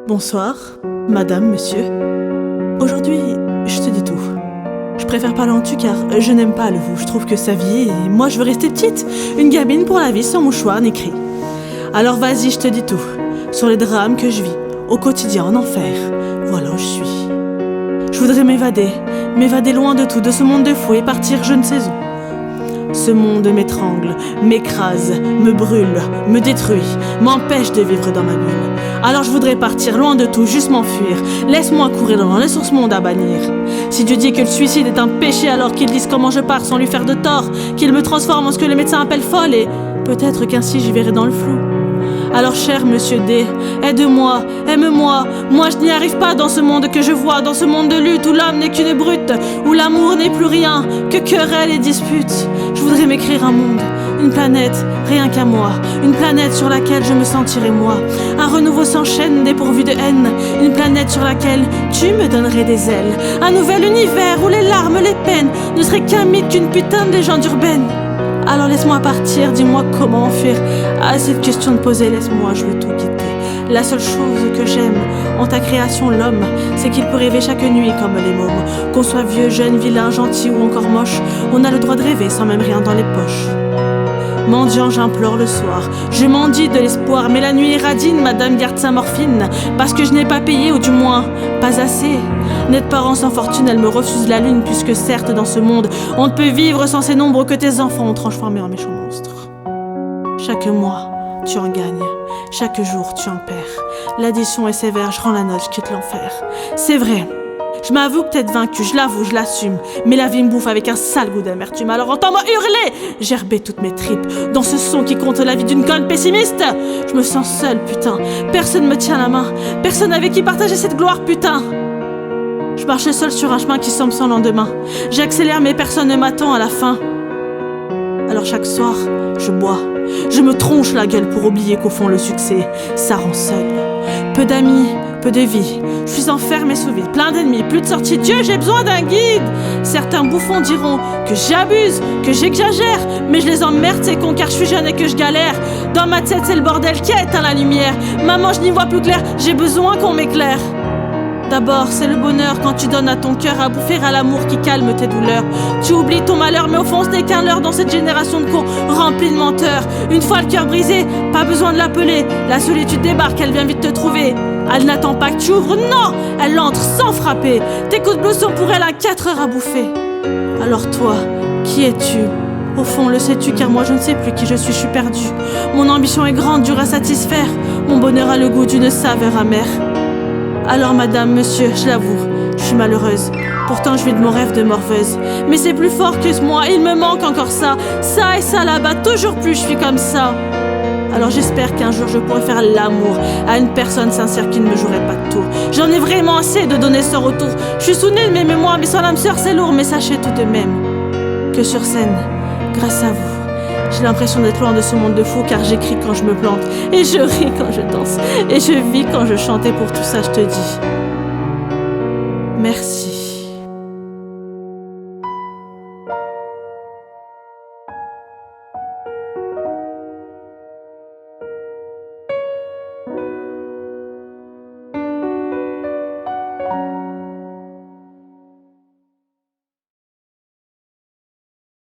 Bonsoir, madame, monsieur. Aujourd'hui, je te dis tout. Je préfère parler en tu car je n'aime pas le vous. Je trouve que ça vieillit et moi je veux rester petite. Une gamine pour la vie sans mouchoir ni cri. Alors vas-y, je te dis tout. Sur les drames que je vis, au quotidien en enfer. Voilà où je suis. Je voudrais m'évader loin de tout, de ce monde de fou et partir je ne sais où. Ce monde m'étrangle, m'écrase, me brûle, me détruit, m'empêche de vivre dans ma bulle. Alors je voudrais partir loin de tout, juste m'enfuir. Laisse-moi courir dans les sources monde à bannir. Si Dieu dit que le suicide est un péché, alors qu'il dise comment je pars sans lui faire de tort, qu'il me transforme en ce que les médecins appellent folle, et peut-être qu'ainsi j'y verrai dans le flou. Alors cher monsieur D, aide-moi, aime-moi. Moi je n'y arrive pas dans ce monde que je vois, dans ce monde de lutte où l'homme n'est qu'une brute, où l'amour n'est plus rien que querelles et disputes. Je voudrais m'écrire un monde, une planète, rien qu'à moi, une planète sur laquelle je me sentirais moi. Un renouveau sans chaîne dépourvu de haine, une planète sur laquelle tu me donnerais des ailes. Un nouvel univers où les larmes, les peines ne seraient qu'un mythe, qu'une putain de légende urbaine. Alors laisse-moi partir, dis-moi comment en faire. Assez de questions de poser, laisse-moi, je veux tout quitter. La seule chose que j'aime en ta création, l'homme, c'est qu'il peut rêver chaque nuit comme les mômes. Qu'on soit vieux, jeune, vilain, gentil ou encore moche, on a le droit de rêver sans même rien dans les poches. Mendiant, j'implore le soir, je mendie de l'espoir, mais la nuit est radine, madame garde sa morphine, parce que je n'ai pas payé, ou du moins, pas assez. Nette parent sans fortune, elle me refuse la lune, puisque certes, dans ce monde, on ne peut vivre sans ces nombres que tes enfants ont transformé en méchants monstres. Chaque mois, tu en gagnes, chaque jour, tu en perds. L'addition est sévère, je rends la note, je quitte l'enfer. C'est vrai. Je m'avoue que t'es vaincu, je l'avoue, je l'assume. Mais la vie me bouffe avec un sale goût d'amertume. Alors entends-moi hurler, gerber toutes mes tripes dans ce son qui compte la vie d'une conne pessimiste. Je me sens seule, putain. Personne me tient la main. Personne avec qui partager cette gloire, putain. Je marchais seule sur un chemin qui semble sans lendemain. J'accélère mais personne ne m'attend à la fin. Alors chaque soir, je bois. Je me tronche la gueule pour oublier qu'au fond le succès, ça rend seul. Peu d'amis, peu de vie. Je suis enfermée sous vide, plein d'ennemis, plus de sortie. Dieu, j'ai besoin d'un guide. Certains bouffons diront que j'abuse, que j'exagère, mais je les emmerde ces cons car je suis jeune et que je galère. Dans ma tête c'est le bordel qui a éteint la lumière. Maman, je n'y vois plus clair, j'ai besoin qu'on m'éclaire. D'abord, c'est le bonheur quand tu donnes à ton cœur à bouffer à l'amour qui calme tes douleurs. Tu oublies ton malheur, mais au fond, ce n'est qu'un leurre dans cette génération de cons remplie de menteurs. Une fois le cœur brisé, pas besoin de l'appeler. La solitude débarque, elle vient vite te trouver. Elle n'attend pas que tu ouvres, non, elle entre sans frapper. Tes coups de blouse sont pour elle un 4 heures à bouffer. Alors toi, qui es-tu ? Au fond, le sais-tu, car moi je ne sais plus qui je suis perdue. Mon ambition est grande, dure à satisfaire. Mon bonheur a le goût d'une saveur amère. Alors madame, monsieur, je l'avoue, je suis malheureuse. Pourtant je vis de mon rêve de morveuse. Mais c'est plus fort que moi, il me manque encore ça. Ça et ça là-bas, toujours plus je suis comme ça. Alors j'espère qu'un jour je pourrai faire l'amour à une personne sincère qui ne me jouerait pas de tour. J'en ai vraiment assez de donner ce retour. Je suis sous nez de mes mémoires, mais sans l'âme sœur c'est lourd. Mais sachez tout de même que sur scène, grâce à vous, j'ai l'impression d'être loin de ce monde de fou car j'écris quand je me plante et je ris quand je danse et je vis quand je chante et pour tout ça je te dis merci.